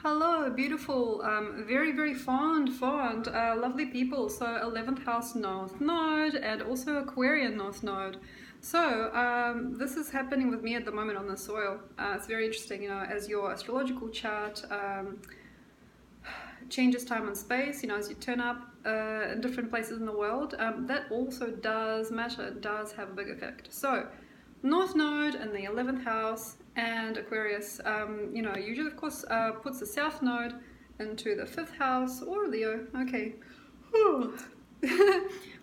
Hello, beautiful, very lovely people. So 11th house North Node and also Aquarian North Node. So this is happening with me at the moment on the soil. It's very interesting, as your astrological chart changes time and space, as you turn up in different places in the world, that also does matter, does have a big effect. So North Node in the 11th house and Aquarius, usually of course puts the South Node into the 5th house or Leo. Okay.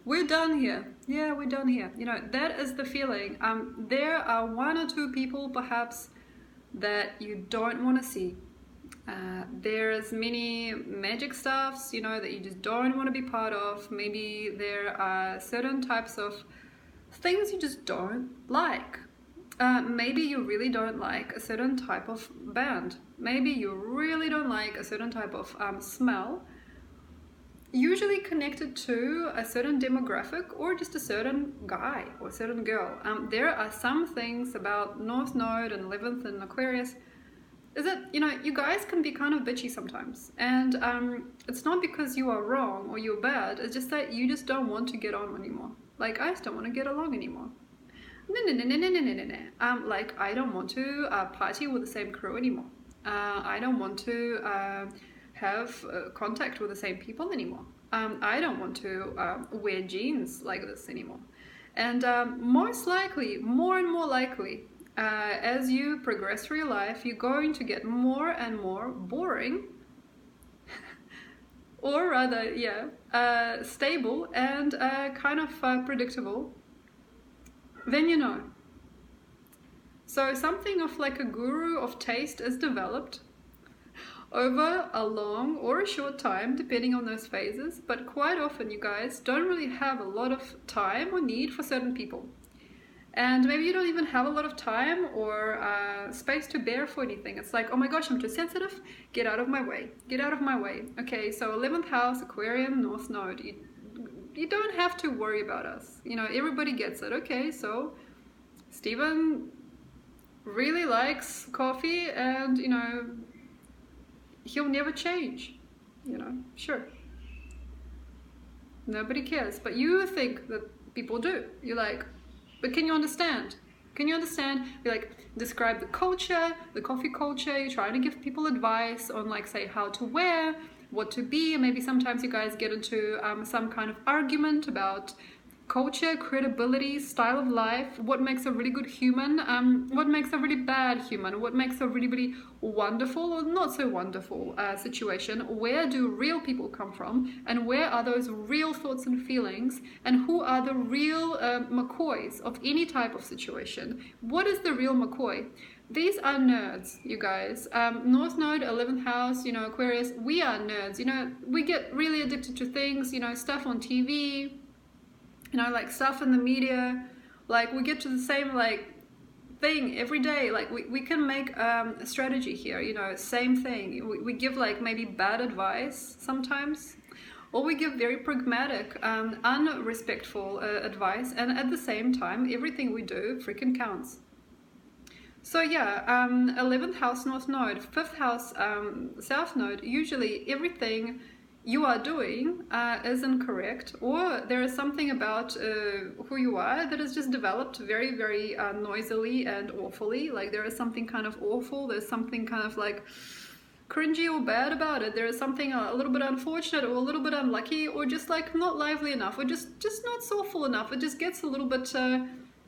We're done here. Yeah, we're done here. That is the feeling. There are one or two people perhaps that you don't want to see. There's many magic stuffs, that you just don't want to be part of. Maybe there are certain types of things you just don't like. Maybe you really don't like a certain type of band. Maybe you really don't like a certain type of smell, usually connected to a certain demographic or just a certain guy or a certain girl. There are some things about North Node and 11th and Aquarius is that, you guys can be kind of bitchy sometimes. And it's not because you are wrong or you're bad, it's just that you just don't want to get on anymore. Like, I just don't want to get along anymore. Like, I don't want to party with the same crew anymore. I don't want to have contact with the same people anymore. I don't want to wear jeans like this anymore. And most likely, more and more likely, as you progress through your life, you're going to get more and more boring, or rather, stable and kind of predictable than you know. So something of like a guru of taste is developed over a long or a short time, depending on those phases, but quite often you guys don't really have a lot of time or need for certain people. And maybe you don't even have a lot of time or space to bear for anything. It's like, oh my gosh, I'm too sensitive. Get out of my way. Get out of my way. Okay, so 11th house, Aquarian, North Node. You don't have to worry about us. Everybody gets it. Okay, so Stephen really likes coffee and, he'll never change. Sure. Nobody cares. But you think that people do. You're like, but can you understand? Can you understand? You describe the culture, the coffee culture. You're trying to give people advice on say how to wear, what to be. Maybe sometimes you guys get into some kind of argument about culture, credibility, style of life, what makes a really good human, what makes a really bad human, what makes a really, really wonderful or not so wonderful situation, where do real people come from, and where are those real thoughts and feelings, and who are the real McCoys of any type of situation. What is the real McCoy? These are nerds, you guys. North Node, 11th house, Aquarius, we are nerds. We get really addicted to things, stuff on TV, stuff in the media. We get to the same thing every day. We can make a strategy here, same thing. We give maybe bad advice sometimes, or we give very pragmatic, unrespectful advice, and at the same time everything we do freaking counts. So 11th house North Node, 5th house South Node, usually everything you are doing is incorrect, or there is something about who you are that is just developed very, very noisily and awfully. There is something kind of awful, there's something kind of cringy or bad about it. There is something a little bit unfortunate or a little bit unlucky, or just not lively enough, or just not soulful enough. It just gets a little bit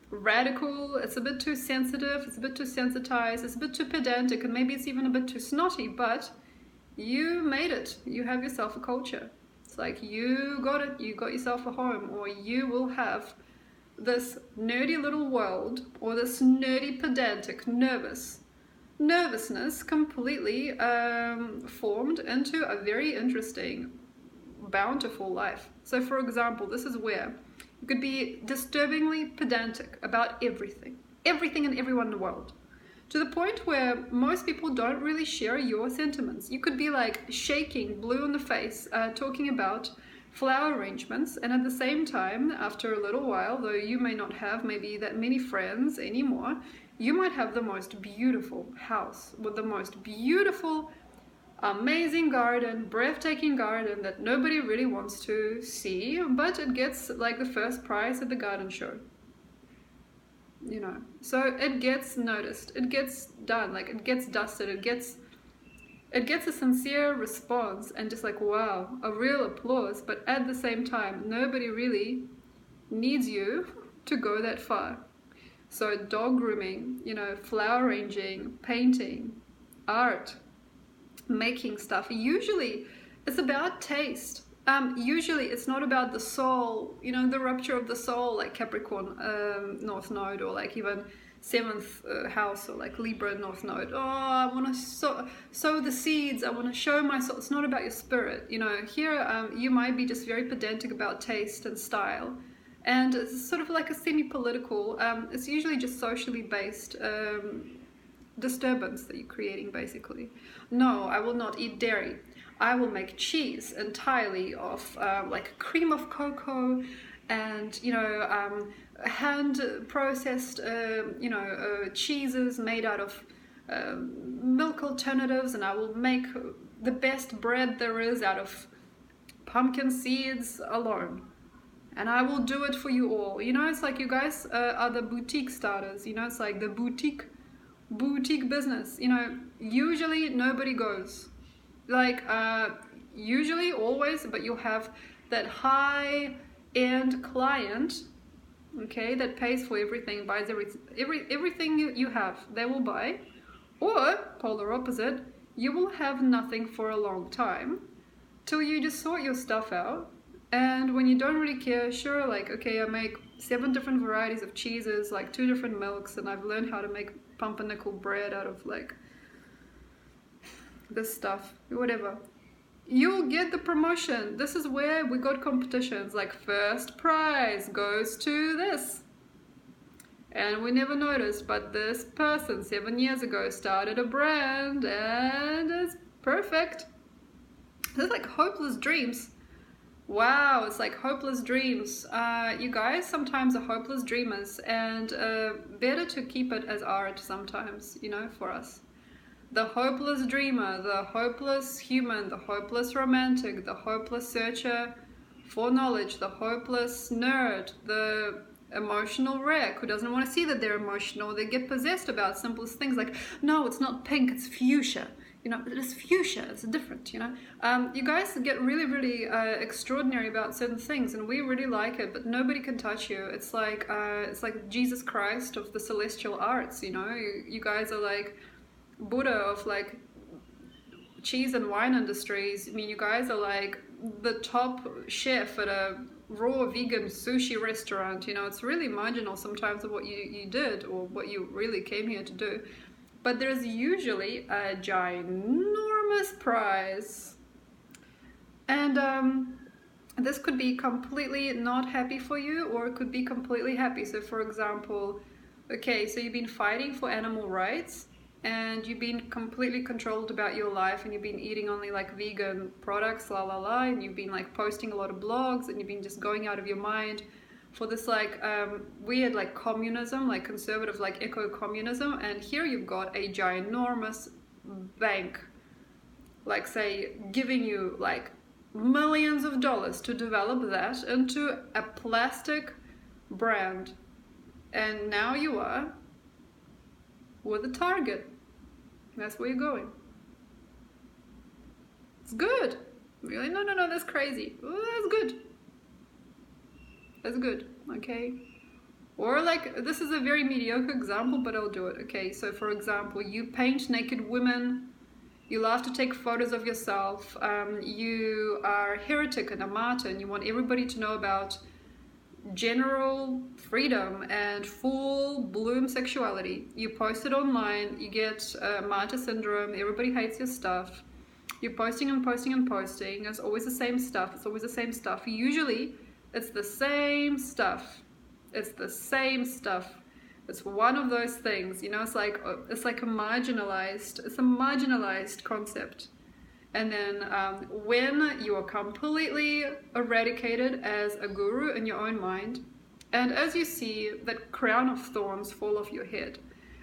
radical, it's a bit too sensitive, it's a bit too sensitized, it's a bit too pedantic, and maybe it's even a bit too snotty, but you made it. You have yourself a culture. It's you got it. You got yourself a home, or you will have this nerdy little world, or this nerdy, pedantic, nervousness completely formed into a very interesting, bountiful life. So, for example, this is where you could be disturbingly pedantic about everything and everyone in the world, to the point where most people don't really share your sentiments. You could be shaking, blue in the face, talking about flower arrangements, and at the same time, after a little while, though you may not have maybe that many friends anymore, you might have the most beautiful house with the most beautiful amazing garden, breathtaking garden that nobody really wants to see, but it gets like the first prize at the garden show. You know, so it gets noticed, it gets done, like it gets dusted, it gets a sincere response and just like, wow, a real applause. But at the same time, nobody really needs you to go that far. So dog grooming, you know, flower arranging, painting, art, making stuff, usually it's about taste. Usually it's not about the soul, you know, the rupture of the soul, like Capricorn North Node, or like even seventh house, or like Libra North Node. Oh, I want to sow the seeds, I want to show my soul. It's not about your spirit, you know. Here you might be just very pedantic about taste and style, and it's sort of like a semi-political, it's usually just socially based disturbance that you're creating, basically. No, I will not eat dairy. I will make cheese entirely of like cream of cocoa and, you know, hand processed, you know, cheeses made out of milk alternatives, and I will make the best bread there is out of pumpkin seeds alone. And I will do it for you all. You know, it's like you guys are the boutique starters. You know, it's like the boutique business. You know, usually nobody goes. Like, usually, always, but you'll have that high-end client, okay, that pays for everything, buys everything you have, they will buy. Or, polar opposite, you will have nothing for a long time, till you just sort your stuff out. And when you don't really care, sure, like, okay, I make 7 different varieties of cheeses, like 2 different milks, and I've learned how to make pumpernickel bread out of, like, this stuff, whatever. You'll get the promotion. This is where we got competitions, like first prize goes to this. And we never noticed, but this person 7 years ago started a brand and it's perfect. It's like hopeless dreams. Wow, it's like hopeless dreams. You guys sometimes are hopeless dreamers, and better to keep it as art sometimes, you know, for us. The hopeless dreamer, the hopeless human, the hopeless romantic, the hopeless searcher for knowledge, the hopeless nerd, the emotional wreck who doesn't want to see that they're emotional. They get possessed about simplest things like, no, it's not pink, it's fuchsia. You know, it is fuchsia, it's different, you know. You guys get really, really extraordinary about certain things, and we really like it, but nobody can touch you. It's like Jesus Christ of the celestial arts, you know. You guys are like Buddha of like cheese and wine industries. I mean, you guys are like the top chef at a raw vegan sushi restaurant. You know, it's really marginal sometimes of what you did or what you really came here to do. But there's usually a ginormous prize. And this could be completely not happy for you, or it could be completely happy. So for example, okay, so you've been fighting for animal rights, and you've been completely controlled about your life, and you've been eating only like vegan products, la la la, and you've been like posting a lot of blogs, and you've been just going out of your mind for this like weird like communism, like conservative like eco-communism. And here you've got a ginormous bank, like say giving you like millions of dollars to develop that into a plastic brand, and now you are with a target. That's where you're going. It's good. Really? No, that's crazy. Oh, that's good. That's good, okay? Or like, this is a very mediocre example, but I'll do it, okay? So for example, you paint naked women, you love to take photos of yourself, you are a heretic and a martyr, and you want everybody to know about general freedom and full bloom sexuality. You post it online, you get martyr syndrome, everybody hates your stuff. You're posting and posting and posting. It's always the same stuff. It's always the same stuff. Usually it's the same stuff. It's the same stuff. It's one of those things, you know. It's like a marginalized concept. And then when you are completely eradicated as a guru in your own mind, and as you see that crown of thorns fall off your head,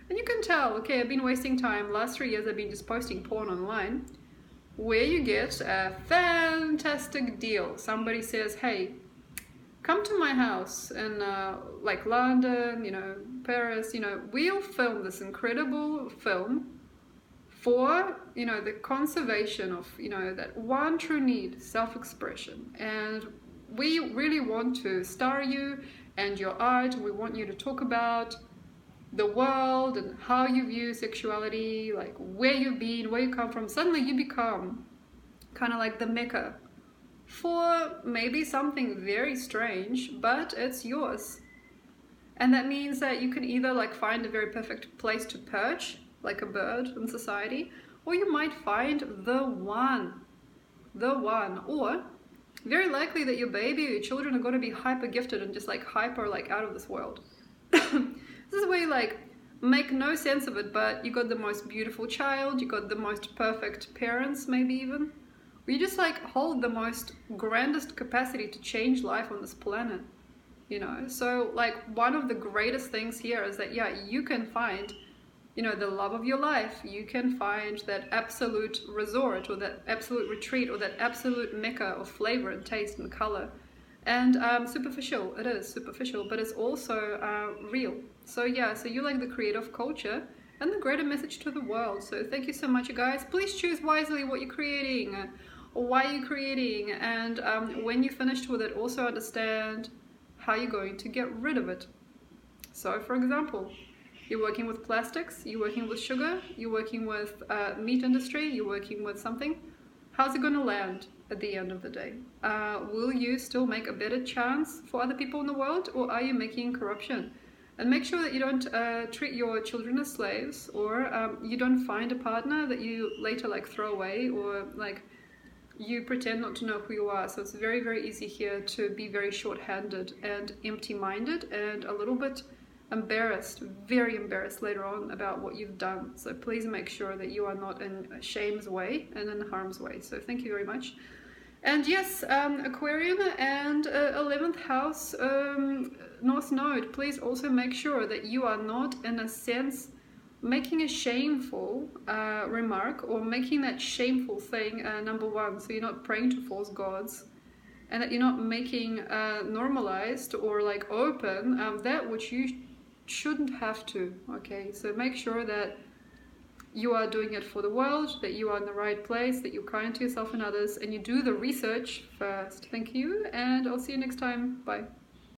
and you can tell, okay, I've been wasting time. Last 3 years I've been just posting porn online. where you get a fantastic deal. Somebody says, hey, come to my house in like London, Paris, we'll film this incredible film for, the conservation of, that one true need, self-expression. And we really want to star you and your art. We want you to talk about the world and how you view sexuality, like where you've been, where you come from. Suddenly you become kind of like the mecca for maybe something very strange, but it's yours. And that means that you can either like find a very perfect place to perch, like a bird in society, or you might find the one, or very likely that your baby or your children are going to be hyper gifted and just like hyper like out of this world. This is where you like make no sense of it, but you got the most beautiful child, you got the most perfect parents, maybe even. You just like hold the most grandest capacity to change life on this planet, So like one of the greatest things here is that, yeah, you can find, the love of your life. You can find that absolute resort or that absolute retreat or that absolute mecca of flavor and taste and color. And superficial, it is superficial, but it's also real. So yeah, so you like the creative culture and the greater message to the world. So thank you so much, you guys. Please choose wisely what you're creating or why you're creating. And when you're finished with it, also understand how you're going to get rid of it. So for example, you're working with plastics, you're working with sugar, you're working with meat industry, you're working with something. How's it going to land at the end of the day? Will you still make a better chance for other people in the world, or are you making corruption? And make sure that you don't treat your children as slaves, or you don't find a partner that you later like throw away, or like you pretend not to know who you are. So it's very, very easy here to be very short-handed and empty-minded and a little bit embarrassed, very embarrassed later on about what you've done. So please make sure that you are not in shame's way and in harm's way. So thank you very much. And yes, Aquarium and 11th house North Node, please also make sure that you are not, in a sense, making a shameful remark or making that shameful thing number one. So you're not praying to false gods, and that you're not making normalized or like open that which you shouldn't have to. Okay, so make sure that you are doing it for the world, that you are in the right place, that you're kind to yourself and others, and you do the research first. Thank you, and I'll see you next time. Bye.